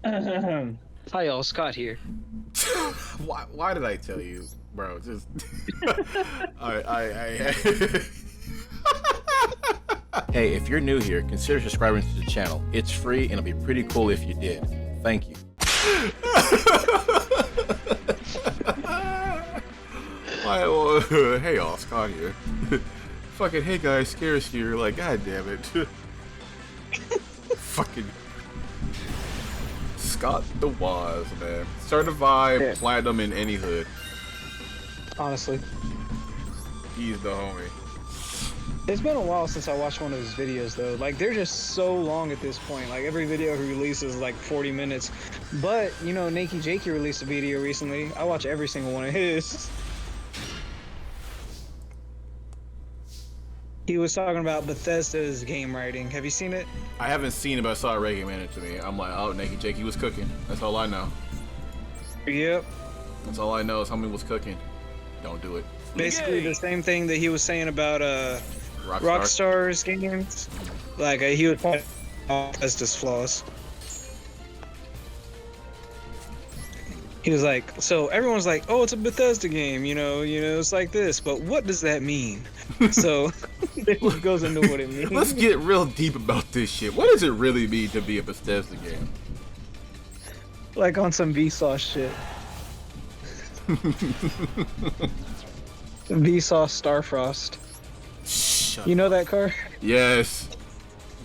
Hi y'all, Scott here. Why did I tell you, bro? Just I Hey, if you're new here, consider subscribing to the channel. It's free and it'll be pretty cool if you did. Thank you. Hey y'all, Scott here. Fucking hey guys, Scares here. Like, god damn it. Fucking Scott the Waz, man. Certified platinum in any hood. Honestly, He's the homie. it's been a while since I watched one of his videos though. Like they're just so long at this point. Like every video he releases is like 40 minutes. But you know, Nakey Jakey released a video recently. I watch every single one of his. He was talking about Bethesda's game writing. Have you seen it? I haven't seen it, but I saw it recommended to me. I'm like, oh, Naked Jakey was cooking. That's all I know. Yep. That's all I know is homie was cooking. Don't do it. Basically the same thing that he was saying about Rockstar's games. Like he was pointing out Bethesda's flaws. He was like, so everyone's like, oh, it's a Bethesda game, you know, it's like this, but what does that mean? So it goes into what it means. Let's get real deep about this shit. What does it really mean to be a Bethesda game? Like on some Vsauce shit. Vsauce Starfrost. Shut You know up. that card? Yes.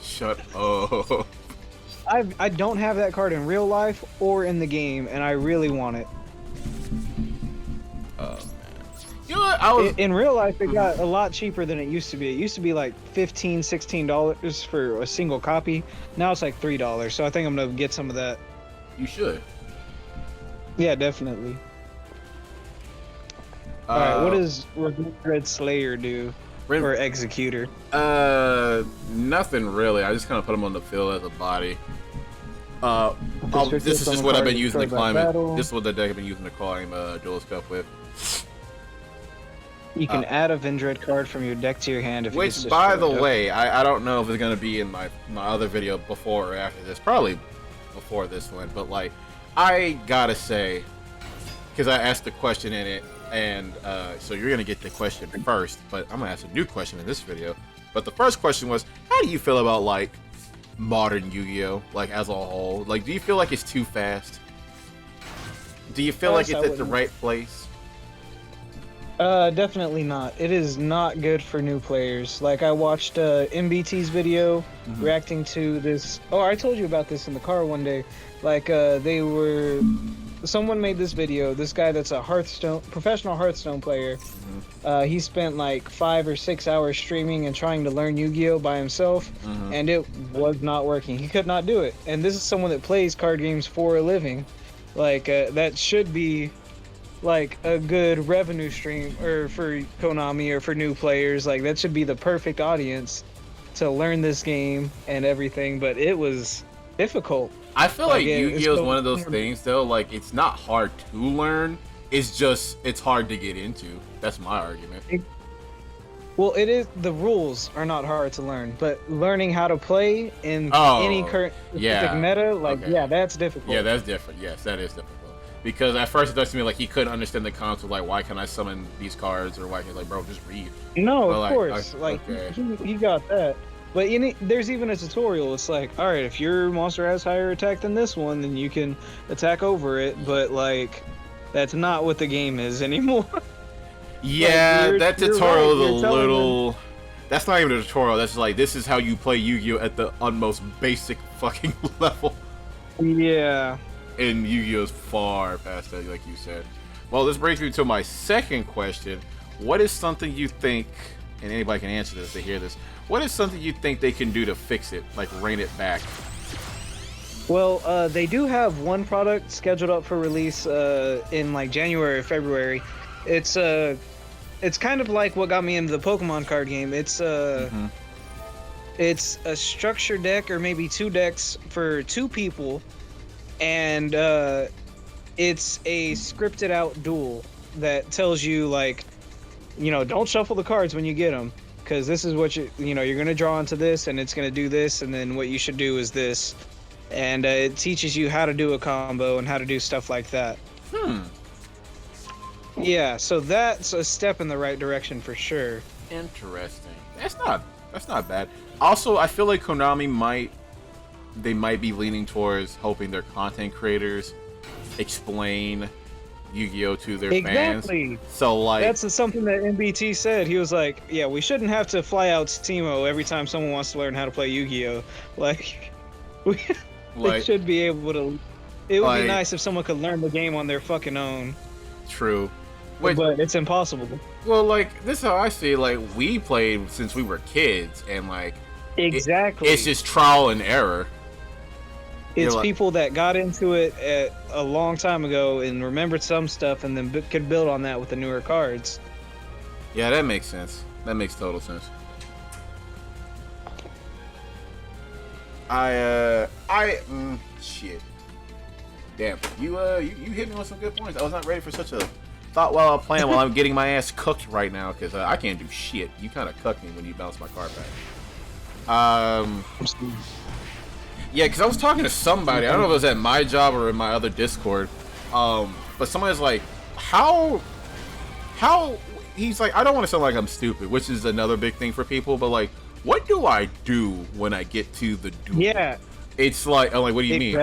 Shut up. I don't have that card in real life or in the game, and I really want it. Oh, man. You know what? I was... In real life, it got a lot cheaper than it used to be. It used to be like $15, $16 for a single copy. Now it's like $3, so I think I'm gonna get some of that. You should. Yeah, definitely. Alright, what does Red Slayer do? Or Executor? Nothing really. I just kind of put him on the field as a body. This is just what I've been using to climb it. This is what the deck I've been using to climb Duelist Cup with. You can add a Vendread card from your deck to your hand if which, by the way, I don't know if it's gonna be in my other video before or after this. Probably before this one, but like, I gotta say, because I asked the question in it, and so you're gonna get the question first, but I'm gonna ask a new question in this video. But the first question was, how do you feel about like modern Yu-Gi-Oh, like as a whole? Like, do you feel like it's too fast? Do you feel like it's at the right place? Definitely not. It is not good for new players. Like I watched MBT's video reacting to this. Oh, I told you about this in the car one day. Like someone made this video. This guy that's a professional Hearthstone player. He spent like 5 or 6 hours streaming and trying to learn Yu-Gi-Oh by himself, and it was not working. He could not do it. And this is someone that plays card games for a living. Like that should be like a good revenue stream or for Konami or for new players. Like that should be the perfect audience to learn this game and everything, but it was difficult. I feel like Yu-Gi-Oh is one of those things though, like it's not hard to learn, it's just it's hard to get into. That's my argument. Well, it is, the rules are not hard to learn, but learning how to play in any current meta, like yeah, that's difficult. Yeah, that's different. Yes, that is difficult. Because at first it does to me like he couldn't understand the concept, like why can I summon these cards, or why can like bro just read. No, but of course, he got that. But there's even a tutorial. It's like, all right, if your monster has higher attack than this one, then you can attack over it. But like, that's not what the game is anymore. Yeah, like, that tutorial is a little. That's not even a tutorial. That's like, this is how you play Yu-Gi-Oh at the utmost basic fucking level. Yeah. And Yu-Gi-Oh is far past that, like you said. Well, this brings me to my second question. What is something you think, and anybody can answer this, they hear this, what is something you think they can do to fix it, like rein it back? Well, they do have one product scheduled up for release in like January or February. It's kind of like what got me into the Pokemon card game. It's it's a structure deck or maybe 2 decks for 2 people. And it's a scripted out duel that tells you like, don't shuffle the cards when you get them, because this is what you're gonna draw into this, and it's gonna do this, and then what you should do is this. and it teaches you how to do a combo and how to do stuff like that. Yeah, so that's a step in the right direction for sure. Interesting. That's not bad. Also, I feel like Konami might be leaning towards hoping their content creators explain Yu-Gi-Oh to their fans. So like that's something that MBT said. He was like, "Yeah, we shouldn't have to fly out Teemo every time someone wants to learn how to play Yu-Gi-Oh. Like, they should be able to. It would be nice if someone could learn the game on their fucking own." True. But it's impossible. Well, like, this is how I see it. Like, we played since we were kids, and like, exactly, it's just trial and error. It's people that got into it a long time ago and remembered some stuff, and then could build on that with the newer cards. Yeah, that makes sense. That makes total sense. Shit. Damn, you hit me with some good points. I was not ready for such a thought while I'm playing while I'm getting my ass cooked right now, because I can't do shit. You kind of cooked me when you bounced my card back. Yeah, because I was talking to somebody. I don't know if it was at my job or in my other Discord. But somebody's like, how he's like, I don't want to sound like I'm stupid, which is another big thing for people, but like, what do I do when I get to the duel? Yeah. It's like, I'm like, what do you mean?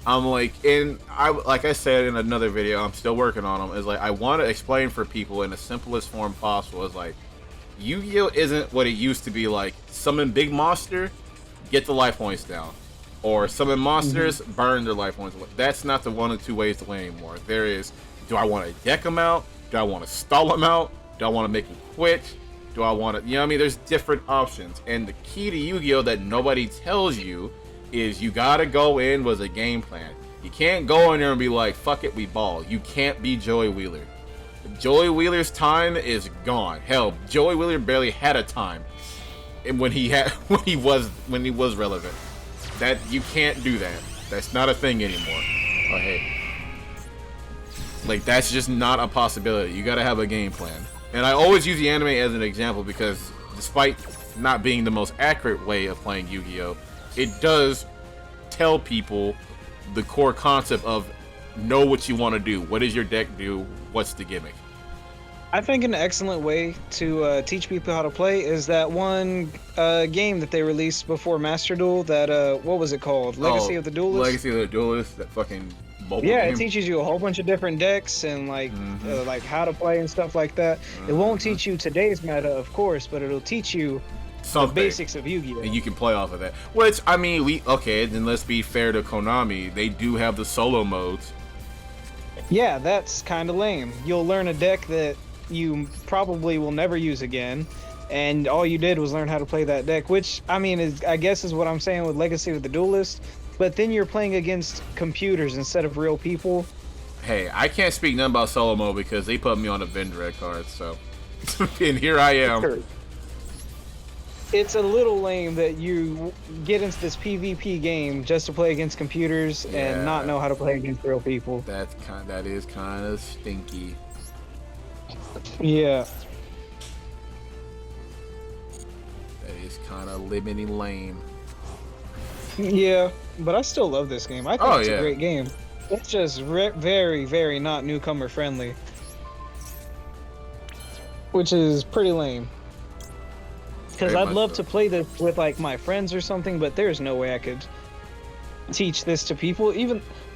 I'm like, like I said in another video, I'm still working on them. Is like, I want to explain for people in the simplest form possible. Is like, Yu-Gi-Oh isn't what it used to be. Like, summon big monster, get the life points down, or summon monsters, burn their life points. That's not the one of two ways to win anymore. There is, do I want to deck them out? Do I want to stall them out? Do I want to make them quit? Do I want to, you know what I mean? There's different options, and the key to Yu-Gi-Oh that nobody tells you is you gotta go in with a game plan. You can't go in there and be like, fuck it, we ball. You can't be Joey Wheeler. Joey Wheeler's time is gone. Hell, Joey Wheeler barely had a time, and when he was relevant. That you can't do that. That's not a thing anymore. Oh hey, like that's just not a possibility. You gotta have a game plan. And I always use the anime as an example because despite not being the most accurate way of playing Yu-Gi-Oh, it does tell people the core concept of know what you want to do. What does your deck do? What's the gimmick? I think an excellent way to teach people how to play is that one game that they released before Master Duel. That what was it called? Legacy of the Duelist. Legacy of the Duelist. That fucking mobile game. It teaches you a whole bunch of different decks and like how to play and stuff like that. It won't teach you today's meta, of course, but it'll teach you the basics of Yu-Gi-Oh! And you can play off of that. Which, I mean, then let's be fair to Konami. They do have the solo modes. Yeah, that's kind of lame. You'll learn a deck that you probably will never use again, and all you did was learn how to play that deck, which, I mean, I guess is what I'm saying with Legacy of the Duelist, but then you're playing against computers instead of real people. Hey, I can't speak nothing about solo mode because they put me on a Vendread card, so... and here I am. It's a little lame that you get into this PvP game just to play against computers and not know how to play against real people. That is kind of stinky. Yeah. That is kind of limiting lame. Yeah, but I still love this game. I think it's a great game. It's just very, very not newcomer friendly, which is pretty lame. Because I'd love to play this with like my friends or something, but there's no way I could teach this to people.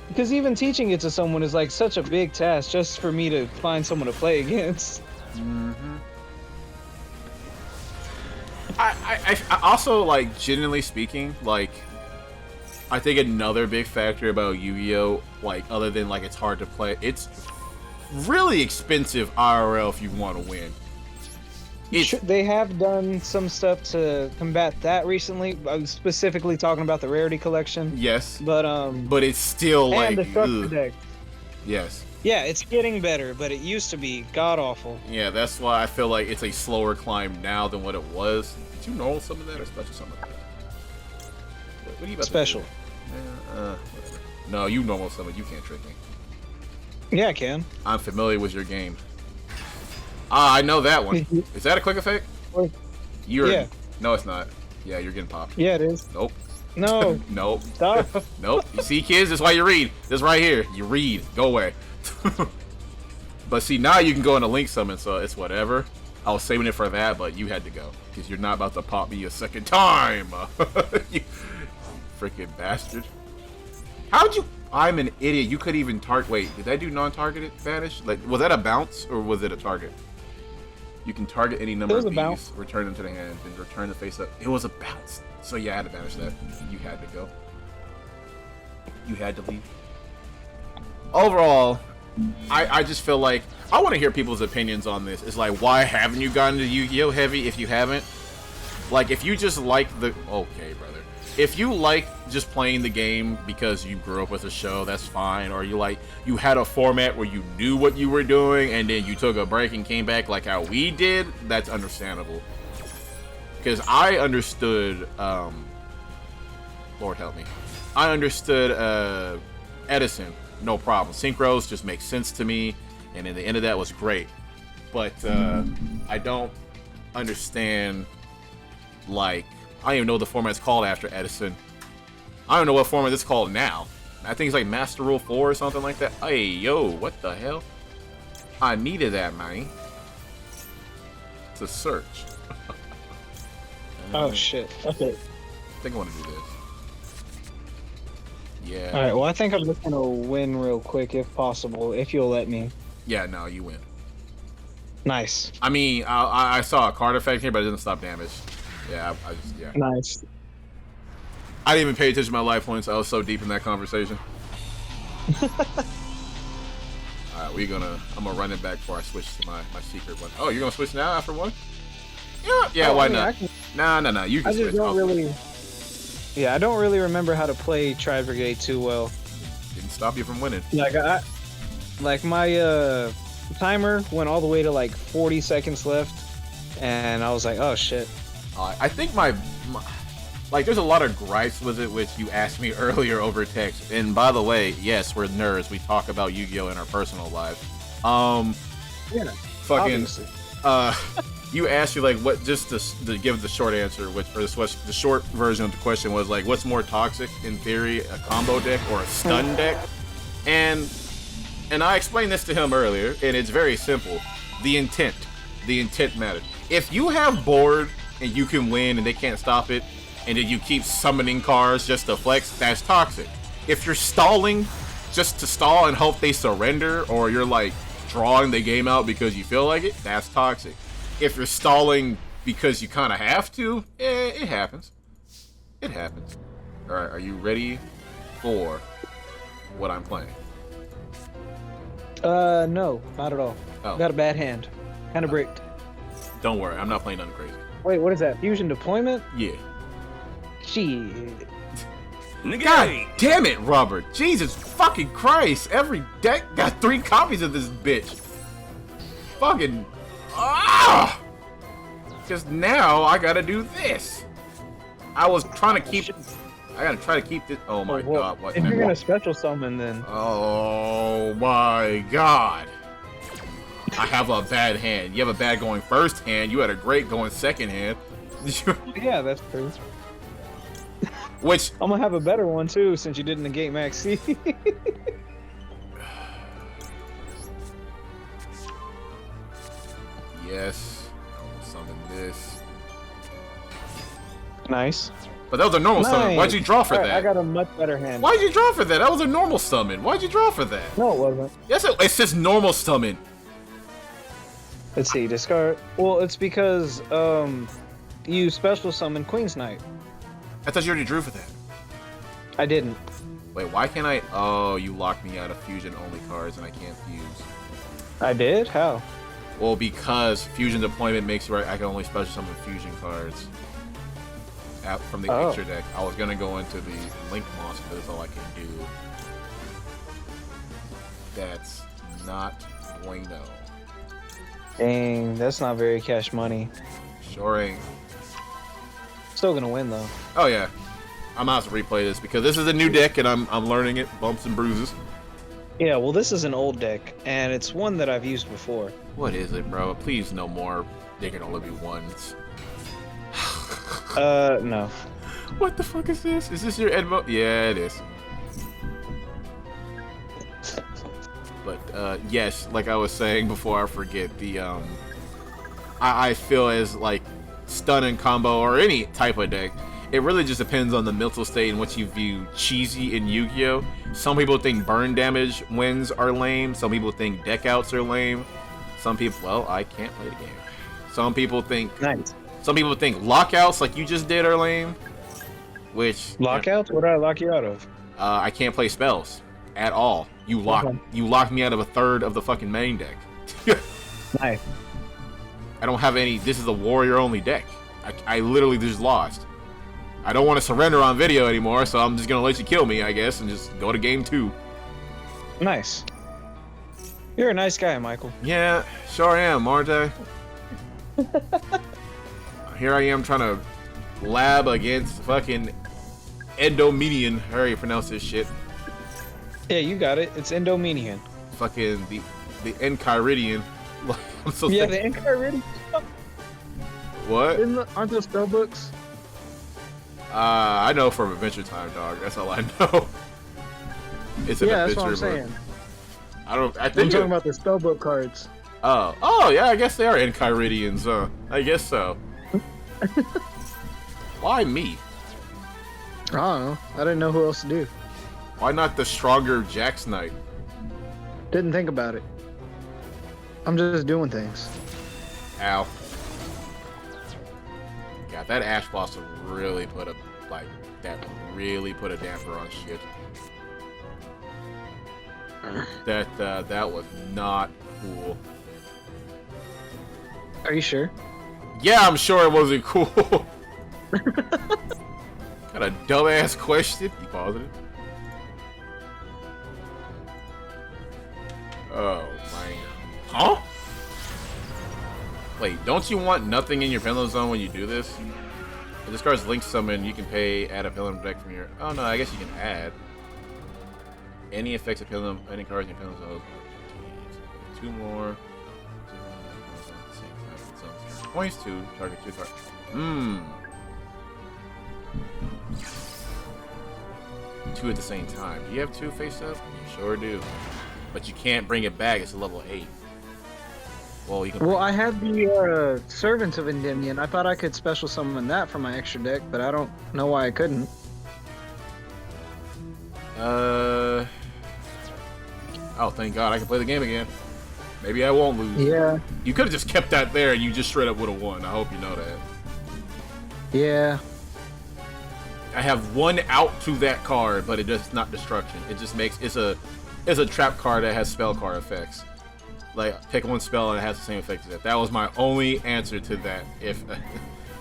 Because even teaching it to someone is like such a big task just for me to find someone to play against. I also, like, generally speaking, like, I think another big factor about Yu-Gi-Oh, like, other than like it's hard to play, it's really expensive IRL if you want to win. They have done some stuff to combat that recently. I was specifically talking about the Rarity Collection. Yes. But it's still like... And the structure deck. Yes. Yeah, it's getting better, but it used to be god-awful. Yeah, that's why I feel like it's a slower climb now than what it was. Did you normal summon that or special summon that? What are you about special. To do? Whatever. No, you normal summon. You can't trick me. Yeah, I can. I'm familiar with your game. I know that one. Is that a quick effect? Yeah. No, it's not. Yeah, you're getting popped. Yeah, it is. Nope. No. Nope. Stop. Nope. You see, kids, that's why you read. This right here. You read. Go away. But see, now you can go into link summon, so it's whatever. I was saving it for that, but you had to go. Because you're not about to pop me a second time. You freaking bastard. How'd you... I'm an idiot. You could even target... Wait, did that do non-targeted vanish? Like, was that a bounce, or was it a target? You can target any number of these, return them to the hand, and return the face up. It was a bounce. So yeah, I had to banish that. You had to go. You had to leave. Overall, I just feel like I want to hear people's opinions on this. It's like, why haven't you gotten to Yu-Gi-Oh heavy if you haven't? Like, if you just like the... Okay, brother. If you like just playing the game because you grew up with the show, that's fine. Or you had a format where you knew what you were doing and then you took a break and came back like how we did, that's understandable. Because I understood, Lord help me. I understood Edison, no problem. Synchros just makes sense to me, and then the end of that was great. But I don't understand, like, I don't even know what the format's called after Edison. I don't know what format it's called now. I think it's like Master Rule 4 or something like that. Hey, yo, what the hell? I needed that, man. To search. Oh, shit. Okay. I think I want to do this. Yeah. Alright, well, I think I'm just gonna win real quick, if possible, if you'll let me. Yeah, no, you win. Nice. I mean, I saw a card effect here, but it didn't stop damage. Yeah, I just, yeah. Nice. I didn't even pay attention to my life points. I was so deep in that conversation. Alright, I'm gonna run it back before I switch to my secret one. Oh, you're gonna switch now after one? Yeah, why not? Nah, you can I switch. just don't really... Yeah, I don't really remember how to play Tri Brigade too well. Didn't stop you from winning. Like my timer went all the way to like 40 seconds left, and I was like, oh shit. I think my like, there's a lot of gripes with it, which you asked me earlier over text. And by the way, yes, we're nerds. We talk about Yu-Gi-Oh in our personal lives. Yeah. Fucking. You asked me, like, what, just to give the short answer, the short version of the question was, like, what's more toxic in theory, a combo deck or a stun deck? And I explained this to him earlier, and it's very simple. The intent matters. If you have board and you can win and they can't stop it, and then you keep summoning cards just to flex, that's toxic. If you're stalling just to stall and hope they surrender, or you're, like, drawing the game out because you feel like it, that's toxic. If you're stalling because you kind of have to, it happens. It happens. Alright, are you ready for what I'm playing? No, not at all. Oh. Got a bad hand. Kind of bricked. Don't worry, I'm not playing nothing crazy. Wait, what is that? Fusion deployment? Yeah. Shit. God damn it, Robert. Jesus fucking Christ. Every deck got 3 copies of this bitch. Fucking... Ah! Because now I gotta do this. I was trying to keep... I gotta try to keep this... Oh my god. What? If you're gonna special summon, then... Oh my god. I have a bad hand. You have a bad going first hand. You had a great going second hand. Yeah, that's true. Which... I'm gonna have a better one too, since you didn't negate Max C. Yes. I'll summon this. Nice. But that was a normal summon. Why'd you draw for that? I got a much better hand. Why'd you draw for that? That was a normal summon. Why'd you draw for that? No, it wasn't. Yes, it says normal summon. Let's see, discard. Well, it's because you special summon Queen's Knight. I thought you already drew for that. I didn't. Wait, why can't I? Oh, you locked me out of fusion only cards and I can't fuse. I did? How? Well, because fusion deployment makes it right. I can only special summon fusion cards from the extra deck. I was gonna go into the link monster, but that's all I can do. That's not bueno. Dang, that's not very cash money. Sure ain't. Still gonna win though. Oh yeah, I'm gonna have to replay this because this is a new deck and I'm learning it, bumps and bruises. Yeah, well, this is an old deck and it's one that I've used before. What is it, bro? Please, no more. They can only be ones. No. What the fuck is this? Is this your Edmo? Yeah, it is. But yes, like I was saying before, I forget the I feel as like stun and combo or any type of deck. It really just depends on the mental state and what you view cheesy in Yu-Gi-Oh. Some people think burn damage wins are lame. Some people think deck outs are lame. Some people, well, I can't play the game. Some people think Nice. Some people think lockouts like you just did are lame. Which Lockouts? What did I lock you out of? I can't play spells at all. You locked me out of a third of the fucking main deck. Nice. I don't have any. This is a warrior only deck. I literally just lost. I don't want to surrender on video anymore, so I'm just gonna let you kill me, I guess, and just go to game 2. Nice. You're a nice guy, Michael. Yeah, sure am, aren't I? Here I am trying to lab against fucking Endomedian. How do you pronounce this shit? Yeah, you got it. It's Endomedian. Fucking the Enchiridian. I'm so Yeah, sick. the Enchiridian. What? Aren't those spell books? I know from Adventure Time, dog. That's all I know. It's an Yeah, that's adventure what I'm book. saying. I I'm think talking about the spellbook cards. Oh yeah, I guess they are Enchiridians, I guess so. Why me? I don't know. I didn't know who else to do. Why not the stronger Jax Knight? Didn't think about it. I'm just doing things. Ow. God, that Ash Blossom really put a damper on shit. That was not cool. Are you sure? Yeah, I'm sure it wasn't cool. Got a dumbass question. You positive? Oh man. Huh? Wait, don't you want nothing in your pendulum zone when you do this? If this card's link summon, you can add a pendulum deck from your. Oh no, I guess you can add any effects of pendulum, any cards in your pendulum zone. 2 more. Points to target 2 cards. Hmm. 2 at the same time. Do you have 2 face up? You sure do. But you can't bring it back. It's a level 8. Well, you can. Well, I had the Servants of Endymion. I thought I could special summon that for my extra deck, but I don't know why I couldn't. Oh, thank God I can play the game again. Maybe I won't lose. Yeah. You could have just kept that there and you just straight up would have won. I hope you know that. Yeah. I have 1 out to that card, but it does not destruction. It just makes it's a trap card that has spell card effects. Like pick 1 spell and it has the same effect as that. That was my only answer to that. If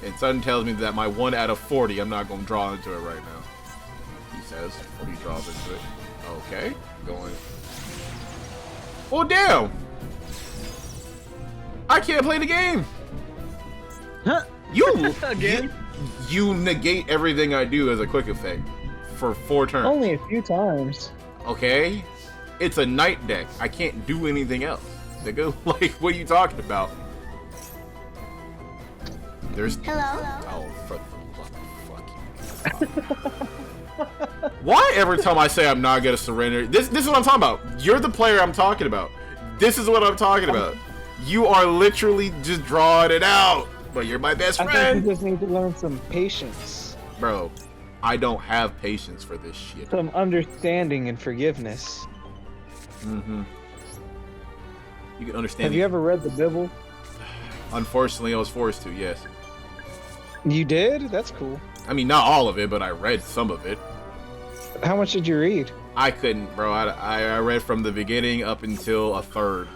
and Sutton tells me that my 1 out of 40, I'm not gonna draw into it right now. He says 40 draws into it. Okay, going. Oh damn! I can't play the game. Huh? You Again? You negate everything I do as a quick effect for 4 turns. Only a few times. Okay, it's a night deck. I can't do anything else. Nigga, like, what are you talking about? There's. Hello? Oh, for the fucking. Why every time I say I'm not gonna surrender? This is what I'm talking about. You're the player I'm talking about. This is what I'm talking about. You are literally just drawing it out. But you're my best I think friend. you just need to learn some patience. Bro, I don't have patience for this shit. Some understanding and forgiveness. Mm-hmm. You can understand. Have you ever read the Bible? Unfortunately, I was forced to, yes. You did? That's cool. I mean, not all of it, but I read some of it. How much did you read? I couldn't, bro. I read from the beginning up until a third.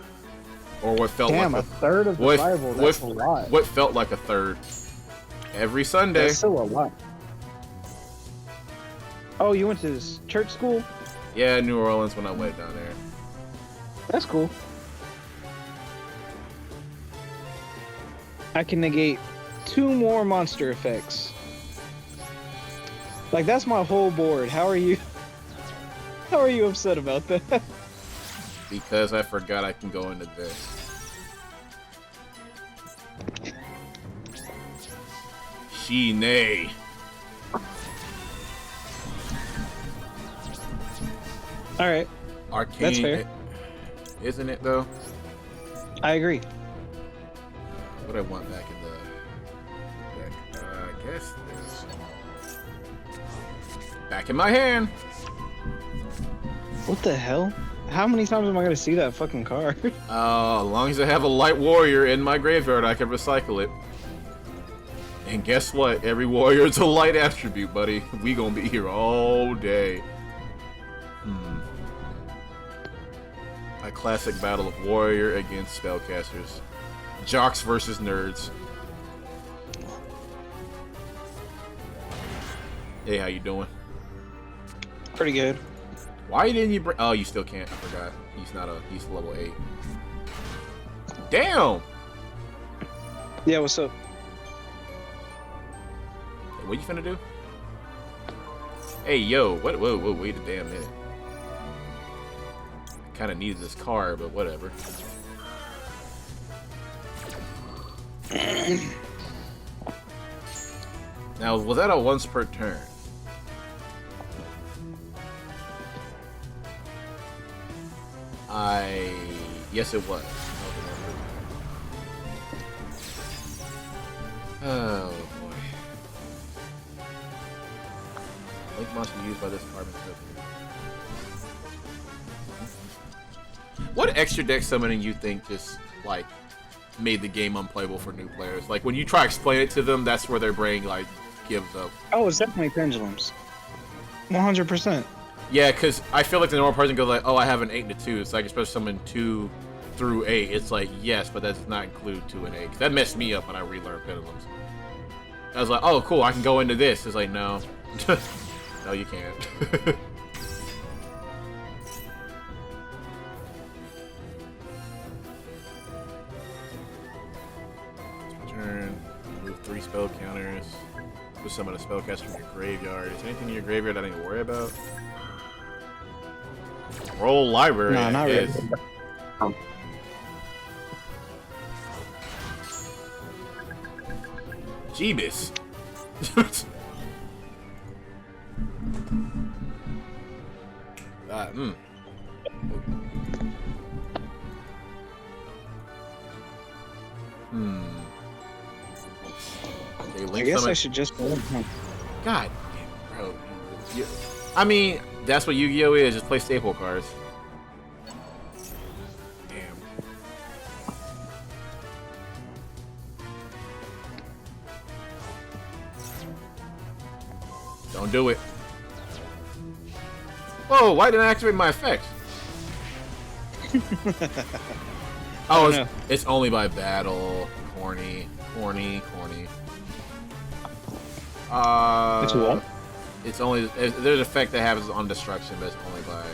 Or what felt Damn, like a third of the Bible. That's a lot. What felt like a third. Every Sunday. That's still a lot. Oh, you went to this church school? Yeah, New Orleans when I went down there. That's cool. I can negate 2 more monster effects. Like, that's my whole board. How are you? How are you upset about that? Because I forgot I can go into this. She nay. All right. Arcane. That's fair. Isn't it though? I agree. What I want back in the deck? I guess this. Back in my hand. What the hell? How many times am I gonna see that fucking card? As long as I have a light warrior in my graveyard, I can recycle it. And guess what? Every warrior is a light attribute, buddy. We gonna be here all day. A classic battle of warrior against spellcasters. Jocks versus nerds. Hey, how you doing? Pretty good. Why didn't you bring... Oh, you still can't. I forgot. He's level 8. Damn! Yeah, what's up? What you finna do? Hey, yo, what? Whoa, wait a damn minute. I kinda needed this card, but whatever. Now, was that a once per turn? Yes, it was. Oh boy. Link must be used by this carbon filter. What extra deck summoning you think just like made the game unplayable for new players? Like when you try to explain it to them, that's where their brain like gives up. Oh, it's definitely pendulums. 100%. Yeah, because I feel like the normal person goes like, oh, I have an 8 and a 2. It's like, especially someone 2 through 8. It's like, yes, but that does not include 2 and 8. Because that messed me up when I relearned pendulums. I was like, oh, cool, I can go into this. It's like, no. No, you can't. Turn. Move 3 spell counters. Put some of the spellcast from your graveyard. Is there anything in your graveyard I need to worry about? Roll library. No, not really. Jeebus. Okay, I guess I should just. God damn, bro. I mean, that's what Yu-Gi-Oh is. Just play staple cards. Damn. Don't do it. Whoa, why didn't I activate my effect? Oh, it's only by battle. Corny. It's what? It's only there's an effect that happens on destruction, but it's only by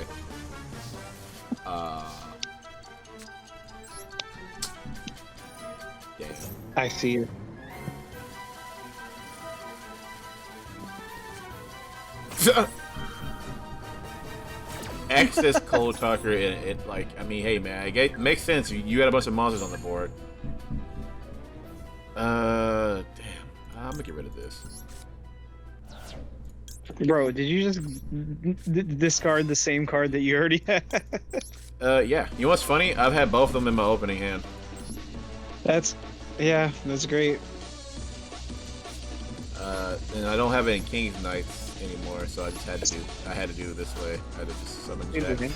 damn. I see you. Access Cold Talker and it like I mean hey man it makes sense you got a bunch of monsters on the board. Damn. I'm gonna get rid of this. Bro, did you just discard the same card that you already had? Yeah. You know what's funny? I've had both of them in my opening hand. That's great. And I don't have any King's Knights anymore, so I just had to do it this way. I had to just summon Jack. And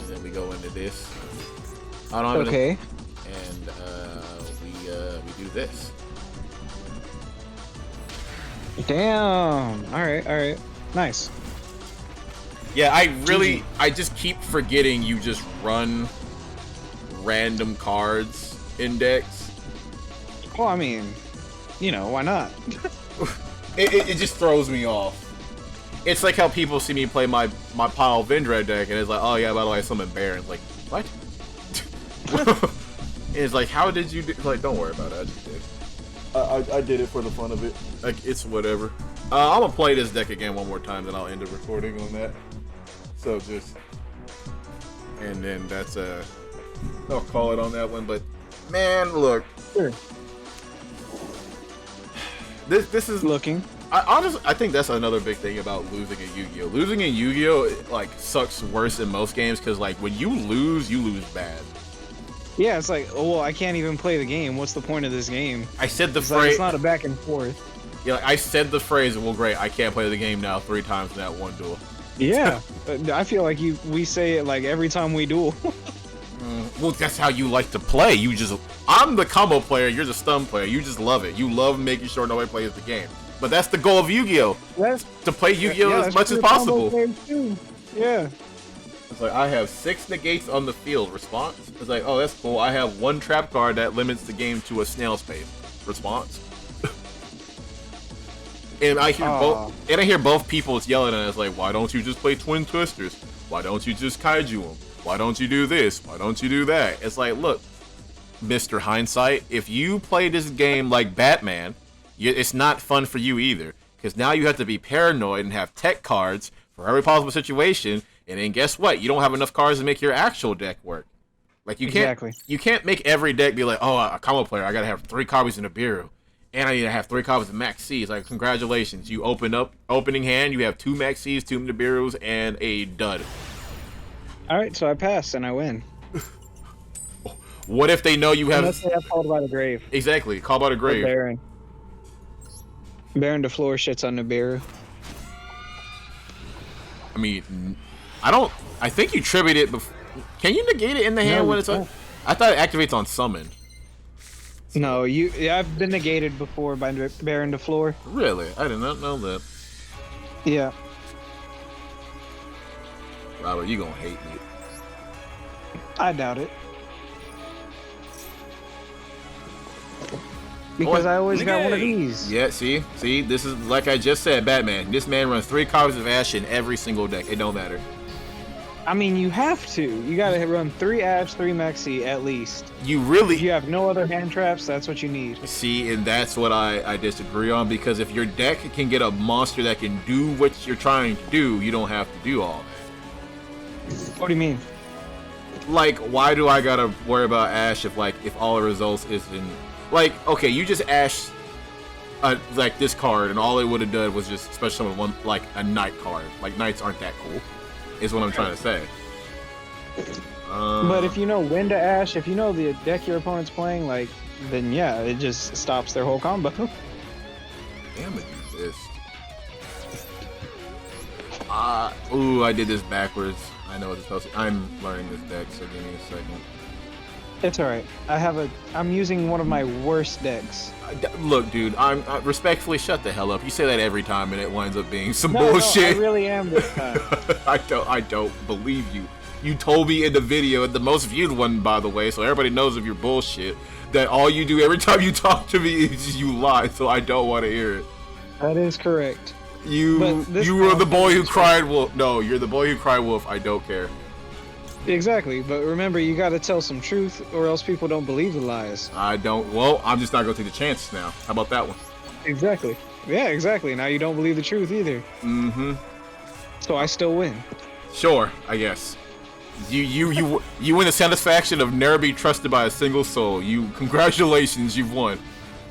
then we go into this. I don't have okay. And we do this. Damn. All right. Nice. Yeah, I just keep forgetting you just run random cards in decks. Well, I mean, you know, why not? it just throws me off. It's like how people see me play my pile Vendread deck, and it's like, oh yeah, by the way, I summon Baron. It's like, what? It's like, how did you do? Like, don't worry about it. I just did. I did it for the fun of it. Like, it's whatever. I'm gonna play this deck again one more time, then I'll end the recording on that. So just, and then that's I'll call it on that one. But man, look, sure. this is looking. Honestly, I think that's another big thing about losing in Yu-Gi-Oh. Losing in Yu-Gi-Oh like sucks worse in most games because like when you lose bad. Yeah, it's like, oh, well, I can't even play the game. What's the point of this game? I said the It's like, phrase. it's not a back and forth. Yeah, like, I said the phrase. Well, great. I can't play the game now 3 times in that one duel. Yeah, I feel like we say it like every time we duel. Well, that's how you like to play. I'm the combo player. You're the stun player. You just love it. You love making sure nobody plays the game. But that's the goal of Yu-Gi-Oh. To play Yu-Gi-Oh as much as possible. Yeah. It's like, I have 6 negates on the field. Response? It's like, oh, that's cool. I have 1 trap card that limits the game to a snail's pace. Response? And I hear both people yelling at us like, why don't you just play Twin Twisters? Why don't you just kaiju them? Why don't you do this? Why don't you do that? It's like, look, Mr. Hindsight, if you play this game like Batman, it's not fun for you either. Because now you have to be paranoid and have tech cards for every possible situation. And then guess what? You don't have enough cards to make your actual deck work. Like you can't make every deck be like, oh, a combo player, I gotta have 3 copies in a bureau. And I need to have 3 copies of Max C's. Like, congratulations. You opening hand, you have 2 Max C's, 2 Nibiru's, and a dud. Alright, so I pass and I win. What if they know you have... Unless they have Called by the Grave. Exactly, Called by the Grave. Baron. Baron de Floor shits on Nibiru. I mean, I think you tribute it before... Can you negate it in the hand when it's on... I thought it activates on summon. No, I've been negated before by Baron de Floor. Really? I did not know that. Yeah. Robert, you gonna hate me. I doubt it. Because I always got one of these. Yeah, see, this is like I just said, Batman. This man runs 3 copies of Ash in every single deck. It don't matter. I mean, you have to. You gotta run 3 Ash, 3 Maxi at least. If you have no other hand traps, that's what you need. See, and that's what I disagree on, because if your deck can get a monster that can do what you're trying to do, you don't have to do all that. What do you mean? Like, why do I gotta worry about Ash if all the results is in... Like, okay, you just Ash like this card, and all it would have done was just special summon one, like a Knight card. Like, Knights aren't that cool, is what I'm trying to say. But if you know when to Ash, if you know the deck your opponent's playing, like, then yeah, it just stops their whole combo. Damn it, do this. Ooh, I did this backwards. I know what it's supposed to... I'm learning this deck, so give me a second. It's alright. I'm using one of my worst decks. Look, dude, I'm respectfully shut the hell up. You say that every time, and it winds up being some No, bullshit. I really am this time. I don't believe you. You told me in the video, the most viewed one, by the way, so everybody knows of your bullshit, that all you do every time you talk to me is you lie, so I don't want to hear it. That is correct. You were the boy who cried wolf. No, you're the boy who cried wolf. I don't care. Exactly, but remember, you gotta tell some truth, or else people don't believe the lies. I don't. Well, I'm just not gonna take the chances now. How about that one? Exactly. Yeah, exactly. Now you don't believe the truth either. Mm-hmm. So I still win. Sure, I guess. You win the satisfaction of never be trusted by a single soul. Congratulations, you've won.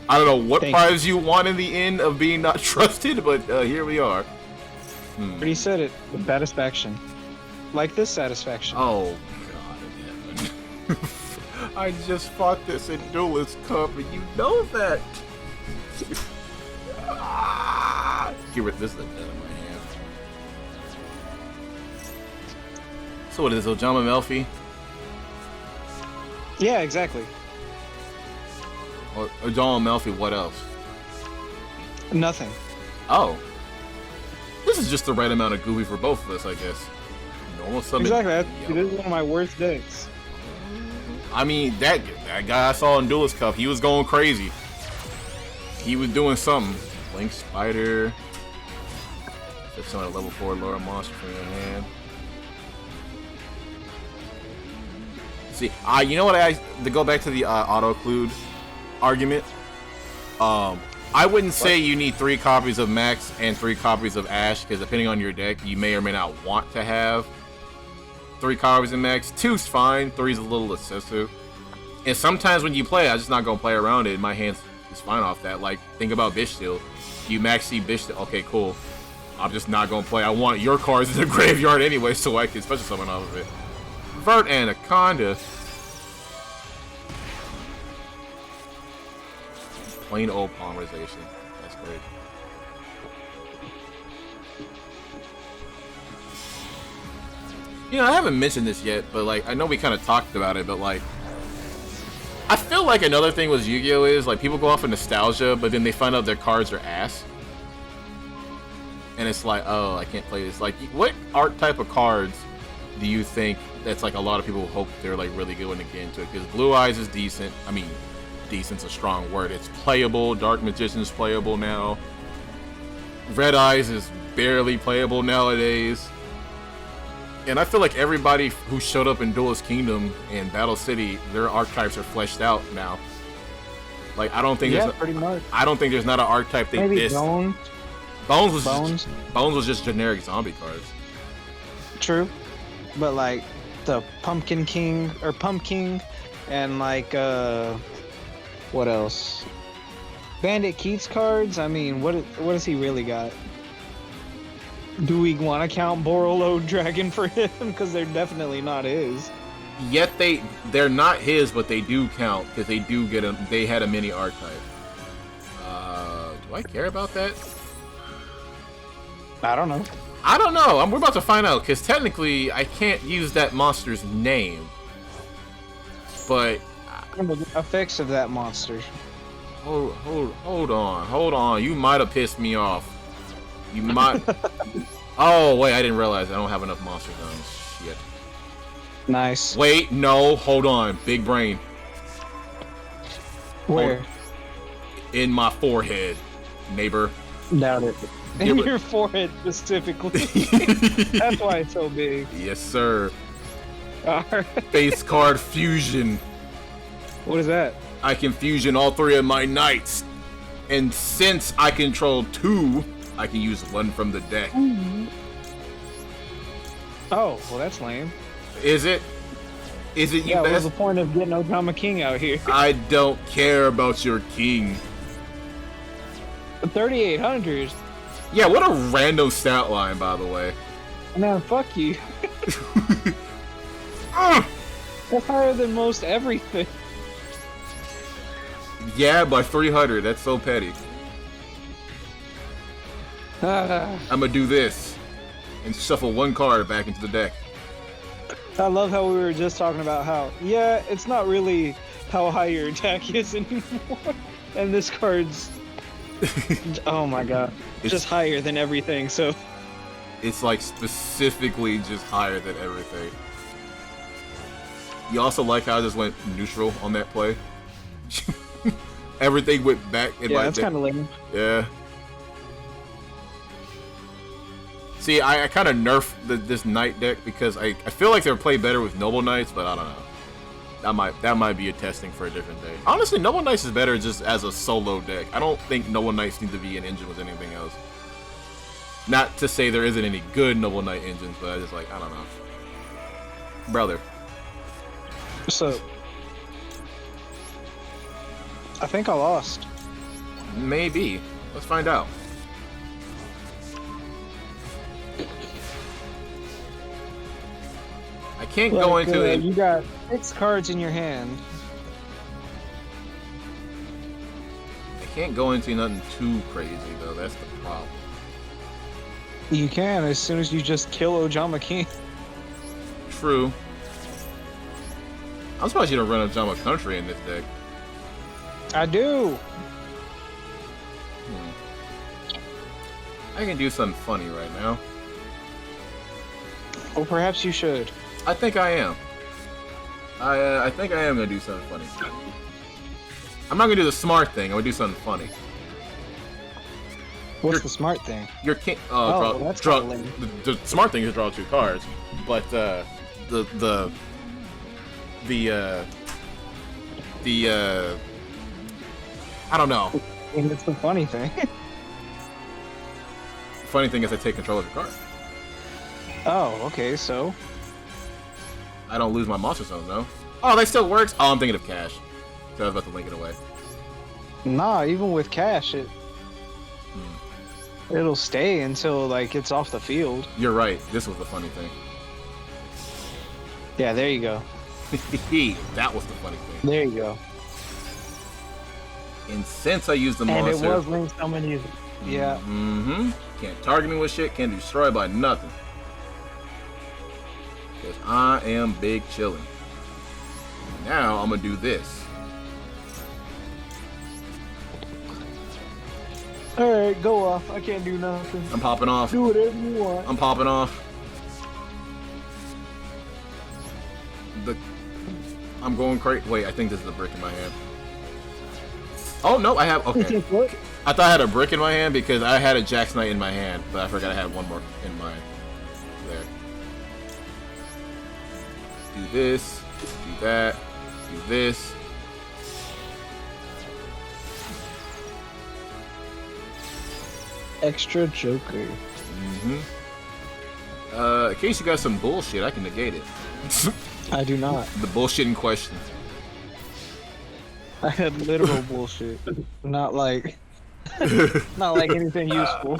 I don't know what prize you want in the end of being not trusted, but here we are. Already said it. The satisfaction. Like this satisfaction. Oh, God. I just fought this in Duelist Cup, and you know that. Get rid of this out of my hand. So what is this, Ojama Melfi? Yeah, exactly. Ojama Melfi, what else? Nothing. Oh. This is just the right amount of goofy for both of us, I guess. Exactly. This is one of my worst decks. I mean, that guy I saw in Duelist Cup, he was going crazy. He was doing something. Link Spider. If someone at level 4 lower monster from your hand. See, you know what? To go back to the auto-occlude argument. I wouldn't say you need 3 copies of Max and 3 copies of Ash, because depending on your deck, you may or may not want to have 3 copies of Max. 2's fine, 3's a little excessive. And sometimes when you play, I'm just not gonna play around it. My hands is fine off that. Like, think about Bish Steel. You max C Bishop. Okay, cool. I'm just not gonna play. I want your cards in the graveyard anyway, so I can special summon off of it. Vert Anaconda. Plain old polymerization. That's great. You know, I haven't mentioned this yet, but like, I know we kind of talked about it, but like, I feel like another thing with Yu-Gi-Oh! Is like people go off of nostalgia, but then they find out their cards are ass. And it's like, oh, I can't play this. Like, what archetype of cards do you think that's like a lot of people hope they're like really good when they get into it? Because Blue Eyes is decent. I mean, decent's a strong word. It's playable. Dark Magician's playable now. Red Eyes is barely playable nowadays. And I feel like everybody who showed up in Duelist Kingdom and Battle City, their archetypes are fleshed out now. Like, I don't think pretty much. I don't think there's not an archetype they Maybe missed. Bones was just generic zombie cards. True, but like the Pumpkin King or Pumpkin, and like what else? Bandit Keats cards. I mean, what has he really got? Do we want to count Borolo Dragon for him? Because they're definitely not his. Yet they're not his, but they do count because they do get a. They had a mini archetype. Do I care about that? I don't know. I don't know. We're about to find out because technically I can't use that monster's name. But The effects of that monster. hold on. You might have pissed me off. You might. Oh wait, I didn't realize I don't have enough monster zones. Shit. Nice. Wait, no, hold on. Big brain. Where? In my forehead, neighbor. Doubt it. In your forehead specifically. That's why it's so big. Yes, sir. Alright. Face card fusion. What is that? I can fusion all three of my knights. And since I control two, I can use one from the deck. Oh, well that's lame. Is it? Is it you Yeah, best? what's the point of getting Ojama King out here? I don't care about your king. 3,800. Yeah, what a random stat line, by the way. Man, fuck you. That's higher than most everything. Yeah, by 300. That's so petty. I'm gonna do this and shuffle one card back into the deck. I love how we were just talking about how, yeah, it's not really how high your attack is anymore. And this card's, oh my god, it's just higher than everything, so. It's like specifically just higher than everything. You also like how I just went neutral on that play? Everything went back in my deck. Yeah, that's kind of lame. Yeah. See, I kind of nerfed this Knight deck because I feel like they're played better with Noble Knights, but I don't know. That might be a testing for a different day. Honestly, Noble Knights is better just as a solo deck. I don't think Noble Knights need to be an engine with anything else. Not to say there isn't any good Noble Knight engines, but I just like, I don't know. Brother. So, I think I lost. Maybe. Let's find out. I can't go into it. You got 6 cards in your hand. I can't go into nothing too crazy though. That's the problem. You can as soon as you just kill Ojama King. True. I'm surprised you don't run a Ojama Country in this deck. I do. I can do something funny right now. Or perhaps you should. I think I am. I think I am gonna do something funny. I'm not gonna do the smart thing. I'm gonna do something funny. What's the smart thing? Your king. That's draw. kinda lame. The smart thing is draw 2 cards, but I don't know. And it's the funny thing. The funny thing is I take control of your card. Oh, okay, so. I don't lose my monster zone though. Oh, that still works. Oh, I'm thinking of cash. So I was about to link it away. Nah, even with cash, it. It'll stay until like it's off the field. You're right. This was the funny thing. Yeah, there you go. That was the funny thing. There you go. And since I used the And monster, it was linked so many. Yeah. Mm-hmm. Can't target me with shit. Can't be destroyed by nothing. Because I am big chillin'. Now I'm gonna do this. All right, go off. I can't do nothing. I'm popping off. Do whatever you want. I'm popping off. I'm going crazy. Wait, I think this is a brick in my hand. Oh no, I have. Okay. I thought I had a brick in my hand because I had a Jack's Knight in my hand, but I forgot I had one more in my. There. Do this. Do that. Do this. Extra Joker. Mm-hmm. In case you got some bullshit, I can negate it. I do not. The bullshit in question. I had literal bullshit. Not like anything useful.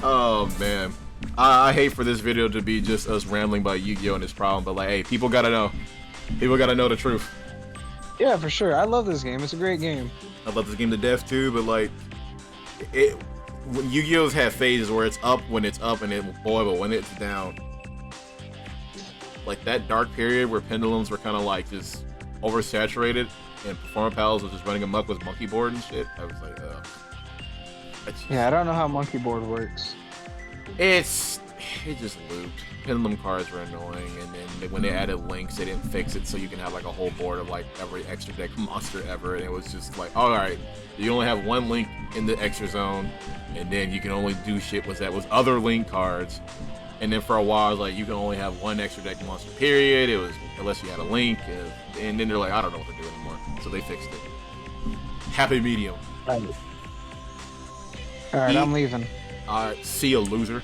Oh man. I hate for this video to be just us rambling about Yu-Gi-Oh! And its problem, but like, hey, people gotta know. People gotta know the truth. Yeah, for sure. I love this game. It's a great game. I love this game to death too, but like, Yu-Gi-Oh's have phases where it's up when it's up and it will boil, but when it's down. Like that dark period where pendulums were kind of like just oversaturated and Performer Pals was just running amok with monkey board and shit. I was like, yeah, I don't know how monkey board works. it just looped. Pendulum cards were annoying, and then when they added links, they didn't fix it, so you can have like a whole board of like every extra deck monster ever, and it was just like, all right, you only have one link in the extra zone, and then you can only do shit with other link cards. And then for a while, it was like you can only have one extra deck monster. Period. It was unless you had a link, and then they're like, I don't know what to do anymore, so they fixed it. Happy medium. All right, I'm leaving. See you, loser.